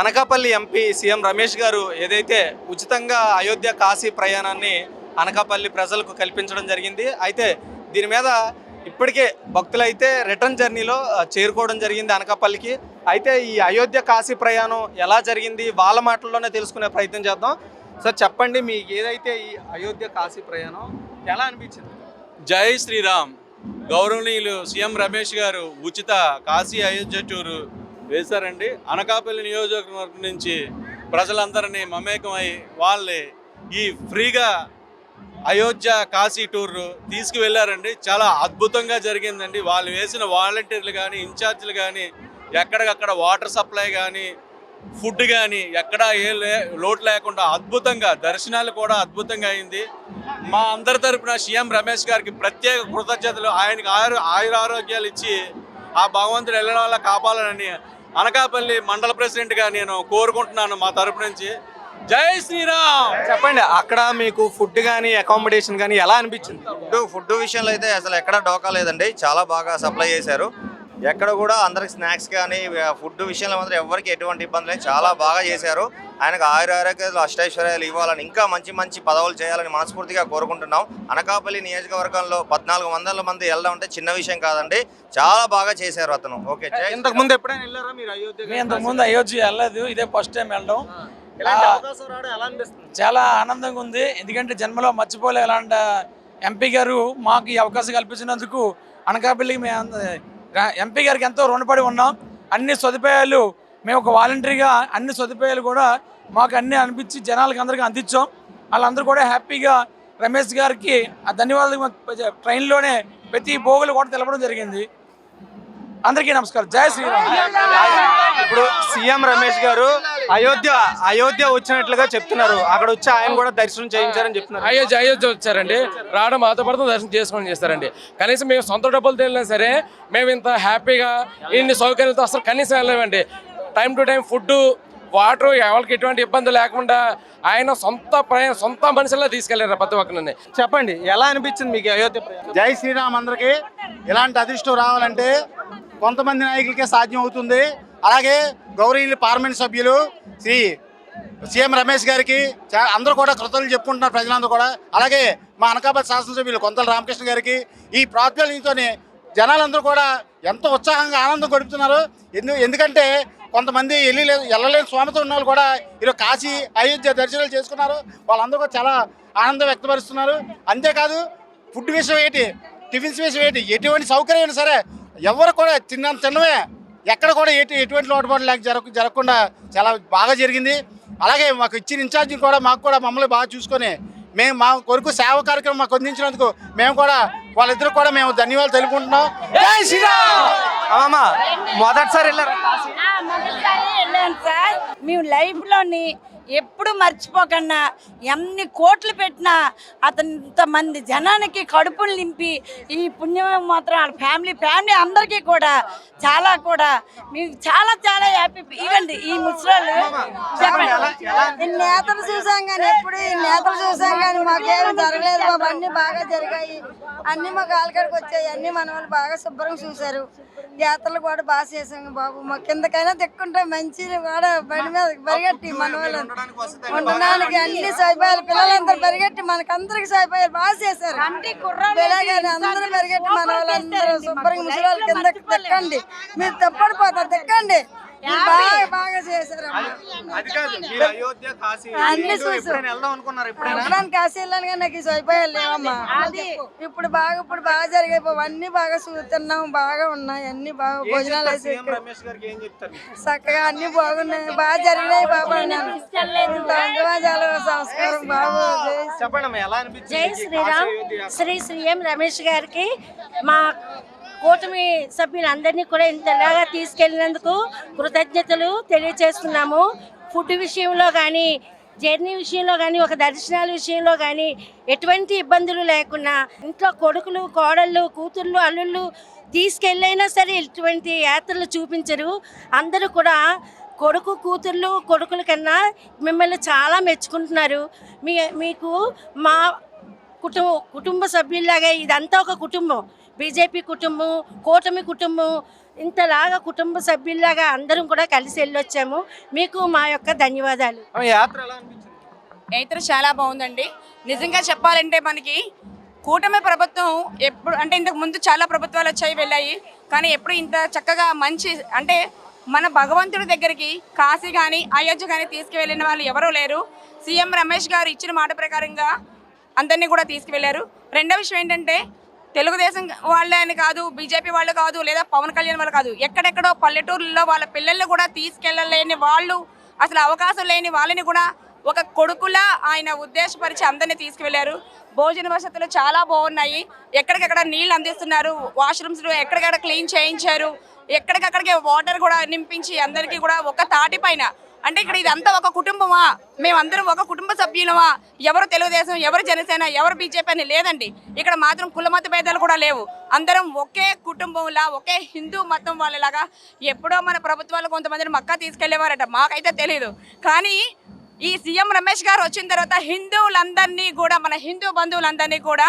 Anakapalli MP CM Ramesh గారు ఏదైతే ఉచితంగా అయోధ్య కాశీ ప్రయాణాన్ని అనకాపల్లి ప్రజలకు కల్పించడం జరిగింది. అయితే దీని మీద ఇప్పటికే భక్తులైతే రిటర్న్ జర్నీలో చేరుకోవడం జరిగింది అనకాపల్లికి. అయితే ఈ అయోధ్య కాశీ ప్రయాణం ఎలా జరిగింది వాళ్ళ మాటల్లోనే తెలుసుకునే ప్రయత్నం చేద్దాం. సార్ చెప్పండి, మీకు ఏదైతే ఈ అయోధ్య కాశీ ప్రయాణం ఎలా అనిపించింది? జై శ్రీరామ్. గౌరవనీయులు సీఎం రమేష్ గారు ఉచిత కాశీ అయోధ్య టూరు వేశారండి. అనకాపల్లి నియోజకవర్గం నుంచి ప్రజలందరినీ మమేకమై వాళ్ళే ఈ ఫ్రీగా అయోధ్య కాశీ టూర్ తీసుకువెళ్ళారండి. చాలా అద్భుతంగా జరిగిందండి. వాళ్ళు వేసిన వాలంటీర్లు కానీ ఇన్ఛార్జీలు కానీ ఎక్కడికక్కడ వాటర్ సప్లై కానీ ఫుడ్ కానీ ఎక్కడా లోటు లేకుండా అద్భుతంగా దర్శనాలు కూడా అద్భుతంగా అయింది. మా అందరి తరపున సీఎం రమేష్ గారికి ప్రత్యేక కృతజ్ఞతలు. ఆయనకి ఆయురారోగ్యాలు ఇచ్చి ఆ భగవంతుడు వెళ్ళడం వల్ల కాపాడాలని అనకాపల్లి మండల ప్రెసిడెంట్గా నేను కోరుకుంటున్నాను మా తరపు నుంచి. జై శ్రీరామ్. చెప్పండి, అక్కడ మీకు ఫుడ్ కానీ అకామిడేషన్ కానీ ఎలా అనిపించింది? ఫుడ్ విషయంలో అయితే అసలు ఎక్కడ డోకా లేదండి. చాలా బాగా సప్లై చేశారు. ఎక్కడ కూడా అందరికి స్నాక్స్ కానీ ఫుడ్ విషయంలో మాత్రం ఎవరికి ఎటువంటి ఇబ్బంది లేదు. చాలా బాగా చేశారు. ఆయనకు ఆరోగ్యాలు అష్టైశ్వర్యాలు ఇవ్వాలని ఇంకా మంచి మంచి పదవులు చేయాలని మనస్ఫూర్తిగా కోరుకుంటున్నాం. అనకాపల్లి నియోజకవర్గంలో 1400 మంది వెళ్ళడం అంటే చిన్న విషయం కాదండి. చాలా బాగా చేశారు అతను. ఓకే. ఇంతకు ముందు ఎప్పుడైనా వెళ్ళారా మీరు అయోధ్య? ఇంతకు ముందు అయోధ్య వెళ్ళలేదు, ఇదే ఫస్ట్ టైం వెళ్ళడం. చాలా ఆనందంగా ఉంది. ఎందుకంటే జన్మలో మర్చిపోలే ఇలాంటి ఎంపీ గారు మాకు ఈ అవకాశం కల్పించినందుకు అనకాపల్లికి మేము ఎంపీ గారికి ఎంతో రుణపడి ఉన్నాం. అన్ని సదుపాయాలు మేము ఒక వాలంటరీగా అన్ని సదుపాయాలు కూడా మాకు అన్నీ అనిపించి జనాలకి అందరికీ అందించాం. వాళ్ళందరూ కూడా హ్యాపీగా రమేష్ గారికి ఆ ధన్యవాదాలు ట్రైన్లోనే ప్రతి భోగులు కూడా తెలపడం జరిగింది. అందరికీ నమస్కారం. జై శ్రీరామ్. ఇప్పుడు సీఎం రమేష్ గారు అయోధ్య వచ్చినట్లుగా చెప్తున్నారు. అక్కడ వచ్చి ఆయన కూడా దర్శనం చేయించారని చెప్తున్నారు. అయోధ్య వచ్చారండి. రావడం మాతో పాటు దర్శనం చేసుకొని చేస్తారండి. కనీసం మేము సొంత డబ్బులు తెలియనా సరే మేము ఇంత హ్యాపీగా ఇన్ని సౌకర్యాలతో అసలు కనీసం వెళ్ళలేమండి. Time to time food water ఎవరికి ఎటువంటి ఇబ్బంది లేకుండా ఆయన సొంత మనుషుల్లో తీసుకెళ్లారు ప్రతి ఒక్కరిని. చెప్పండి, ఎలా అనిపించింది మీకు అయోధ్య? జై శ్రీరామ్. అందరికీ ఇలాంటి అదృష్టం రావాలంటే కొంతమంది నాయకులకే సాధ్యం అవుతుంది. అలాగే గౌరవనీయులు పార్లమెంట్ సభ్యులు శ్రీ సీఎం రమేష్ గారికి అందరూ కూడా కృతజ్ఞతలు చెప్పుకుంటున్నారు ప్రజలందరూ కూడా. అలాగే మా అనకాపల్లి శాసనసభ్యులు కొంతల రామకృష్ణ గారికి ఈ ప్రార్థనలతోనే జనాలందరూ కూడా ఎంతో ఉత్సాహంగా ఆనందం గడుపుతున్నారు. ఎందుకంటే కొంతమంది వెళ్ళలేని స్వామితో ఉన్న వాళ్ళు కూడా ఈరోజు కాశీ అయోధ్య దర్శనాలు చేసుకున్నారు. వాళ్ళందరూ కూడా చాలా ఆనందం వ్యక్తపరుస్తున్నారు. అంతేకాదు ఫుడ్ విషయం ఏంటి, టిఫిన్స్ విషయం ఏంటి, ఎటువంటి సౌకర్యం అయినా సరే ఎవరు కూడా తిన్నమే ఎక్కడ కూడా ఎటువంటి లోటుపాటు లేక జరగకుండా చాలా బాగా జరిగింది. అలాగే మాకు ఇచ్చిన ఇన్ఛార్జి కూడా మమ్మల్ని బాగా చూసుకొని మా కొరకు సేవ కార్యక్రమం మాకు అందించినందుకు మేము కూడా వాళ్ళిద్దరు కూడా మేము ధన్యవాదాలు తెలుపుకుంటున్నాం. జై శ్రీరామ్. మొదటిసారి వెళ్ళారు? వెళ్ళాను సార్. మేము లైఫ్లోని ఎప్పుడు మర్చిపోకుండా ఎన్ని కోట్లు పెట్టినా ఇంతమంది జనానికి కడుపులు నింపి ఈ పుణ్యం మాత్రం వాళ్ళ ఫ్యామిలీ అందరికీ కూడా మీకు చాలా హ్యాపీ. ఇవ్వండి ఈ ముసలాళ్ళు చెప్పండి. ఈ నేతలు చూసాం కానీ మాకేమీ జరగలేదు బాబు. అన్ని బాగా జరిగాయి. అన్ని మా కాలకాడికి వచ్చాయి. అన్ని మన వాళ్ళు బాగా శుభ్రంగా చూశారు. యాత్రలు కూడా బాగా చేసాం బాబు. మా కిందకైనా దిక్కుంటే మంచి కూడా బండి మీద పరిగెట్టి మన వాళ్ళు ఉండడానికి అన్ని సౌకర్యాలు పిల్లలందరూ పరిగెట్టి మనకందరికి సౌకర్యాలు బాగా చేశారు. అందరూ పరిగెట్టి మన వాళ్ళందరూ శుభ్రంగా ముసలి వాళ్ళ కింద తిక్కండి, మీరు తప్పడిపోతారు, తిక్కండి. బాగా చేశారు. అన్ని చూసాను. కాశీ వెళ్ళాను కానీ నాకు ఈ సౌకర్యాలు లేవమ్మా. ఇప్పుడు బాగా జరిగాయి. అన్ని బాగా తిన్నాం, బాగా ఉన్నాయి. అన్ని బాగా భోజనాలు వేసి చక్కగా అన్ని బాగున్నాయి. బాగా జరిగినాయి బాబా. ధన్యవాదాలు. సంస్కారం బాబు. జై శ్రీరామ్. సీఎం రమేష్ గారికి మా కూటమి సభ్యులందరినీ కూడా ఇంతలాగా తీసుకెళ్ళినందుకు కృతజ్ఞతలు తెలియజేస్తున్నాము. ఫుడ్ విషయంలో కానీ జర్నీ విషయంలో కానీ ఒక దర్శనాల విషయంలో కానీ ఎటువంటి ఇబ్బందులు లేకుండా ఇంట్లో కొడుకులు కోడళ్ళు కూతుళ్ళు అల్లుళ్ళు తీసుకెళ్ళైనా సరే ఇటువంటి యాత్రలు చూపించరు. అందరూ కూడా కొడుకుల కన్నా మిమ్మల్ని చాలా మెచ్చుకుంటున్నారు. మీకు మా కుటుంబ సభ్యుల్లాగా ఇదంతా ఒక కుటుంబం. బీజేపీ కుటుంబం, కూటమి కుటుంబం ఇంతలాగా కుటుంబ సభ్యుల్లాగా అందరం కూడా కలిసి వెళ్ళొచ్చాము. మీకు మా యొక్క ధన్యవాదాలు. ఆమె యాత్ర ఎలా అనిపించింది? యాత్ర చాలా బాగుందండి. నిజంగా చెప్పాలంటే మనకి కూటమి ప్రభుత్వం ఎప్పుడు అంటే ఇంతకు ముందు చాలా ప్రభుత్వాలు వచ్చాయి వెళ్ళాయి, కానీ ఎప్పుడు ఇంత చక్కగా మంచి అంటే మన భగవంతుడి దగ్గరికి కాశీ కానీ అయోధ్య కానీ తీసుకువెళ్ళిన వాళ్ళు ఎవరూ లేరు. సీఎం రమేష్ గారు ఇచ్చిన మాట ప్రకారంగా అందరినీ కూడా తీసుకువెళ్ళారు. రెండో విషయం ఏంటంటే తెలుగుదేశం వాళ్ళే అని కాదు, బీజేపీ వాళ్ళు కాదు, లేదా పవన్ కళ్యాణ్ వాళ్ళు కాదు, ఎక్కడెక్కడో పల్లెటూరులో వాళ్ళ పిల్లల్ని కూడా తీసుకెళ్ళలేని వాళ్ళు, అసలు అవకాశం లేని వాళ్ళని కూడా ఒక కొడుకులా ఆయన ఉద్దేశపరిచి అందరినీ తీసుకువెళ్ళారు. భోజన వసతులు చాలా బాగున్నాయి. ఎక్కడికక్కడ నీళ్ళు అందిస్తున్నారు, వాష్రూమ్స్ ఎక్కడికక్కడ క్లీన్ చేయించారు, ఎక్కడికక్కడికి వాటర్ కూడా నింపించి అందరికీ కూడా ఒక తాటి పైన అంటే ఇక్కడ ఇదంతా ఒక కుటుంబమా, మేమందరం ఒక కుటుంబ సభ్యులమా, ఎవరు తెలుగుదేశం ఎవరు జనసేన ఎవరు బీజేపీ అని లేదండి. ఇక్కడ మాత్రం కులమత భేదాలు కూడా లేవు. అందరం ఒకే కుటుంబంలా ఒకే హిందూ మతం వాళ్ళలాగా ఎప్పుడో మన ప్రభుత్వాలు కొంతమందిని మక్కా తీసుకెళ్లేవారట, మాకైతే తెలియదు. కానీ ఈ సీఎం రమేష్ గారు వచ్చిన తర్వాత హిందువులందరినీ కూడా మన హిందూ బంధువులందరినీ కూడా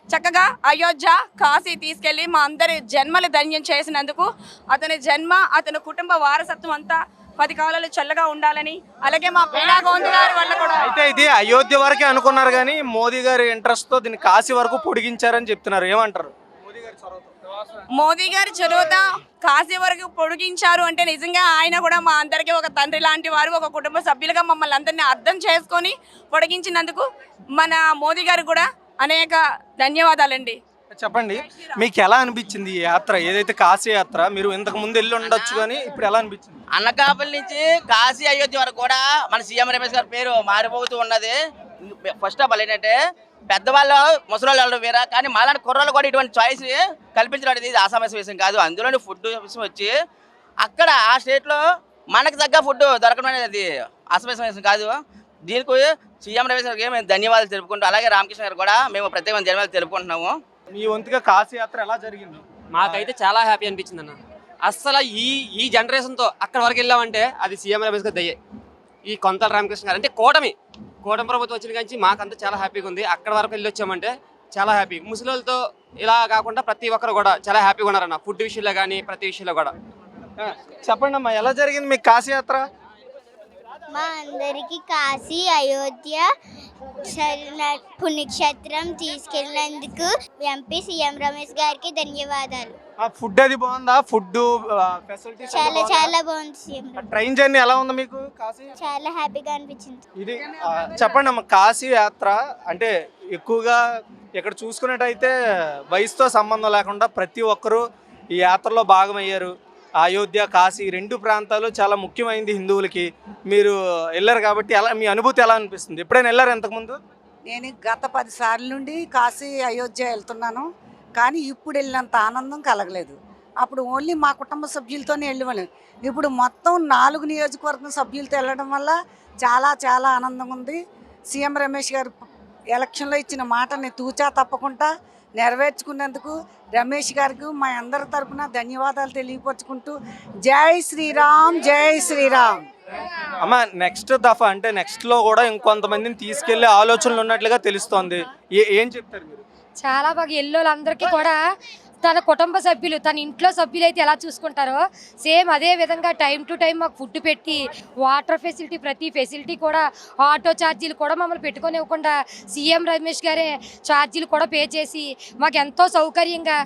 చక్కగా అయోధ్య కాశీ తీసుకెళ్ళి మా అందరి జన్మలు ధన్యం చేసినందుకు అతని జన్మ అతని కుటుంబ వారసత్వం అంతా 10 కాలాలు చల్లగా ఉండాలని, అలాగే మా ప్రియా గోవింద్ గారి వల్ల కూడా. అయితే ఇది అయోధ్య వరకే అనుకున్నారు కానీ మోదీ గారి ఇంట్రెస్ట్ తో దీన్ని కాశీ వరకు పొడిగించారని చెప్తున్నారు, ఏమంటారు? మోదీ గారి చొరవతో కాశీ వరకు పొడిగించారు అంటే నిజంగా ఆయన కూడా మా అందరికీ ఒక తండ్రి లాంటి వారు, ఒక కుటుంబ సభ్యులుగా మమ్మల్ని అందరినీ అర్థం చేసుకొని పొడిగించినందుకు మన మోదీ గారు కూడా అనేక ధన్యవాదాలండి. చెప్పండి, మీకు ఎలా అనిపించింది ఈ యాత్ర? ఏదైతే కాశీ యాత్ర మీరు ఇంతకు ముందు వెళ్ళి ఉండొచ్చు కానీ ఇప్పుడు ఎలా అనిపించింది? అనకాపల్లి నుంచి కాశీ అయోధ్య వరకు కూడా మన సీఎం రమేష్ గారి పేరు మారిపోతూ ఉన్నది. ఫస్ట్ ఆఫ్ ఆల్ ఏంటంటే పెద్దవాళ్ళు ముసలి వాళ్ళు వేరా, కానీ మాలాంటి కుర్రలు కూడా ఇటువంటి చాయిస్ కల్పించడం అనేది ఆసామాస విషయం కాదు. అందులోని ఫుడ్ విషయం వచ్చి అక్కడ ఆ స్టేట్లో మనకు తగ్గ ఫుడ్ దొరకడం అనేది ఆసామాస విషయం కాదు. దీనికి సీఎం రమేష్ గారికి మేము ధన్యవాదాలు తెలుపుకుంటూ, అలాగే రామకృష్ణ గారు కూడా మేము ప్రత్యేకమైన ధన్యవాదాలు తెలుపుకుంటున్నాము. మీ వంతుగా కాశీ యాత్ర ఎలా జరిగింది? మాకైతే చాలా హ్యాపీ అనిపించింది అన్న. అస్సలు ఈ జనరేషన్తో అక్కడ వరకు వెళ్ళామంటే అది సీఎం రమేష్ గారు దయ్యే. ఈ కొంతల రామకృష్ణ గారు అంటే కూటమి ప్రభుత్వం వచ్చిన కానీ మాకంతా చాలా హ్యాపీగా ఉంది. అక్కడ వరకు వెళ్ళి వచ్చామంటే చాలా హ్యాపీ. ముసలితో ఇలా కాకుండా ప్రతి ఒక్కరు కూడా చాలా హ్యాపీగా ఉన్నారన్న, ఫుడ్ విషయంలో కానీ ప్రతి విషయంలో కూడా. చెప్పండి అమ్మా, ఎలా జరిగింది మీకు కాశీ యాత్ర? మా అందరికి కాశీ అయోధ్య పుణ్యక్షేత్రం తీసుకెళ్ళినందుకు ఎంపీ సీఎం రమేష్ గారికి ధన్యవాదాలు. ఫుడ్ అది బాగుందా? ఫుడ్ ఫెసిలిటీస్ చాలా చాలా బాగుంది సీఎం. ట్రైన్ జర్నీ ఎలా ఉంది మీకు కాశీ? చాలా హ్యాపీగా అనిపించింది. ఇది చెప్పండి అమ్మ, కాశీ యాత్ర అంటే ఎక్కువగా ఇక్కడ చూసుకున్నట్టయితే వయసుతో సంబంధం లేకుండా ప్రతి ఒక్కరూ ఈ యాత్రలో భాగమయ్యారు. అయోధ్య కాశీ 2 ప్రాంతాలు చాలా ముఖ్యమైనది హిందువులకి. మీరు వెళ్ళారు కాబట్టి ఎలా మీ అనుభూతి ఎలా అనిపిస్తుంది? ఎప్పుడైనా వెళ్ళారు ఇంతకుముందు? నేను గత 10 సార్లు నుండి కాశీ అయోధ్య వెళ్తున్నాను, కానీ ఇప్పుడు వెళ్ళినంత ఆనందం కలగలేదు. అప్పుడు ఓన్లీ మా కుటుంబ సభ్యులతోనే వెళ్ళేవాళ్ళం. ఇప్పుడు మొత్తం 4 నియోజకవర్గం సభ్యులతో వెళ్ళడం వల్ల చాలా చాలా ఆనందంగా ఉంది. సీఎం రమేష్ గారు ఎలక్షన్లో ఇచ్చిన మాటని తూచా తప్పకుండా నెరవేర్చుకున్నందుకు రమేష్ గారికి మా అందరి తరపున ధన్యవాదాలు తెలియపరుచుకుంటూ జై శ్రీరామ్ జై శ్రీరామ్. అమ్మ, నెక్స్ట్ దఫా అంటే నెక్స్ట్లో కూడా ఇంకొంతమందిని తీసుకెళ్లే ఆలోచనలు ఉన్నట్లుగా తెలుస్తోంది. ఏం చెప్తారు మీరు? చాలా బాగా ఎల్లోళ్ళందరికీ కూడా తన కుటుంబ సభ్యులు తన ఇంట్లో సభ్యులు అయితే ఎలా చూసుకుంటారో సేమ్ అదే విధంగా టైం టు టైం మాకు ఫుడ్ పెట్టి వాటర్ ఫెసిలిటీ ప్రతి ఫెసిలిటీ కూడా ఆటో ఛార్జీలు కూడా మమ్మల్ని పెట్టుకొని ఇవ్వకుండా సీఎం రమేష్ గారే ఛార్జీలు కూడా పే చేసి మాకు ఎంతో సౌకర్యంగా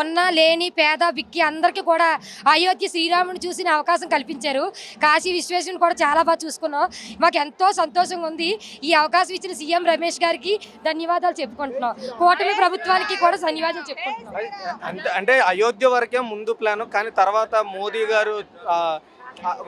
ఉన్న లేని పేద బిక్కి అందరికీ కూడా అయోధ్య శ్రీరాముని చూసిన అవకాశం కల్పించారు. కాశీ విశ్వేశ్వరుని కూడా చాలా బాగా చూసుకున్నాం. మాకు ఎంతో సంతోషంగా ఉంది. ఈ అవకాశం ఇచ్చిన సీఎం రమేష్ గారికి ధన్యవాదాలు చెప్పుకుంటున్నాం. కూటమి ప్రభుత్వానికి కూడా ధన్యవాదాలు చెప్పుకుంటున్నాం. అంటే అయోధ్య వరకే ముందు ప్లాన్, కానీ తర్వాత మోదీ గారు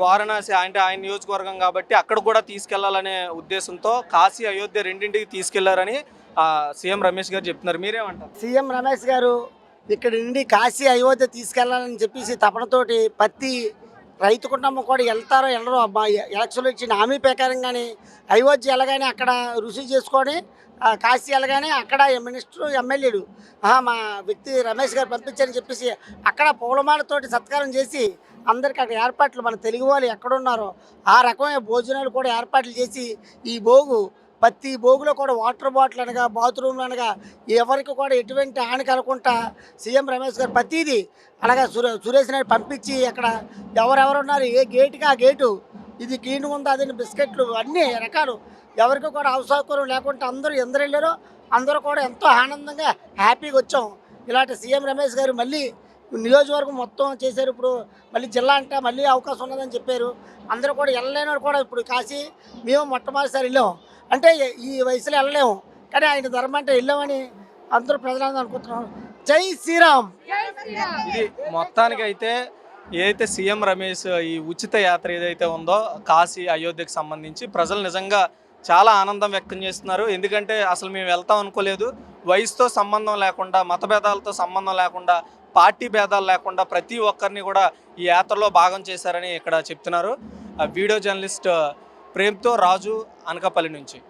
వారణాసి అంటే ఆయన నియోజకవర్గం కాబట్టి అక్కడ కూడా తీసుకెళ్లాలనే ఉద్దేశంతో కాశీ అయోధ్య రెండింటికి తీసుకెళ్లారని సీఎం రమేష్ గారు చెప్తున్నారు. మీరేమంటారు? సీఎం రమేష్ గారు ఇక్కడ నుండి కాశీ అయోధ్య తీసుకెళ్లాలని చెప్పేసి తపనతోటి ప్రతి రైతు కుటుంబం కూడా వెళ్తారో వెళ్ళరో ఎలక్షన్లో ఇచ్చిన హామీ ప్రకారంగానే అయోధ్య వెళ్ళగానే అక్కడ రుచి చేసుకొని కాశీ వెళ్ళగానే అక్కడ మినిస్టరు ఎమ్మెల్యేలు మా వ్యక్తి రమేష్ గారు పంపించారని చెప్పేసి అక్కడ పూలమాలతోటి సత్కారం చేసి అందరికీ అక్కడ ఏర్పాట్లు మన తెలుగు వాళ్ళు ఎక్కడున్నారో ఆ రకమైన భోజనాలు కూడా ఏర్పాట్లు చేసి ఈ భోగు ప్రతి బోగులో కూడా వాటర్ బాటిల్ అనగా బాత్రూమ్లు అనగా ఎవరికి కూడా ఎటువంటి హాని కలగకుండా సీఎం రమేష్ గారు ప్రతిదీ అలాగే సురేష్ నాయుడు పంపించి అక్కడ ఎవరెవరు ఉన్నారు ఏ గేటుకి ఆ గేటు ఇది క్లీన్గా ఉందా అదే బిస్కెట్లు అన్ని రకాలు ఎవరికి కూడా అవసరం లేకుండా అందరూ ఎందరు వెళ్ళారో అందరూ కూడా ఎంతో ఆనందంగా హ్యాపీగా వచ్చాం. ఇలాంటి సీఎం రమేష్ గారు మళ్ళీ నియోజకవర్గం మొత్తం చేశారు. ఇప్పుడు మళ్ళీ జిల్లా అంటే మళ్ళీ అవకాశం ఉన్నదని చెప్పారు. అందరూ కూడా వెళ్ళలేని కూడా ఇప్పుడు కాశీ మేము మొట్టమొదటిసారి వెళ్ళాం. అంటే ఈ వయసులో వెళ్ళలేము కానీ ఆయన ధర్మం అంటే వెళ్ళామని అందరూ ప్రజలందరూ అనుకుంటున్నాం. జై శ్రీరామ్. ఇది మొత్తానికి అయితే ఏదైతే సీఎం రమేష్ ఈ ఉచిత యాత్ర ఏదైతే ఉందో కాశీ అయోధ్యకు సంబంధించి ప్రజలు నిజంగా చాలా ఆనందం వ్యక్తం చేస్తున్నారు. ఎందుకంటే అసలు మేము వెళ్తాం అనుకోలేదు. వయసుతో సంబంధం లేకుండా, మతభేదాలతో సంబంధం లేకుండా, పార్టీ భేదాలు లేకుండా ప్రతి ఒక్కరిని కూడా ఈ యాత్రలో భాగం చేశారని ఇక్కడ చెప్తున్నారు. వీడియో జర్నలిస్ట్ ప్రేమ్తో రాజు, అనకాపల్లి నుంచి.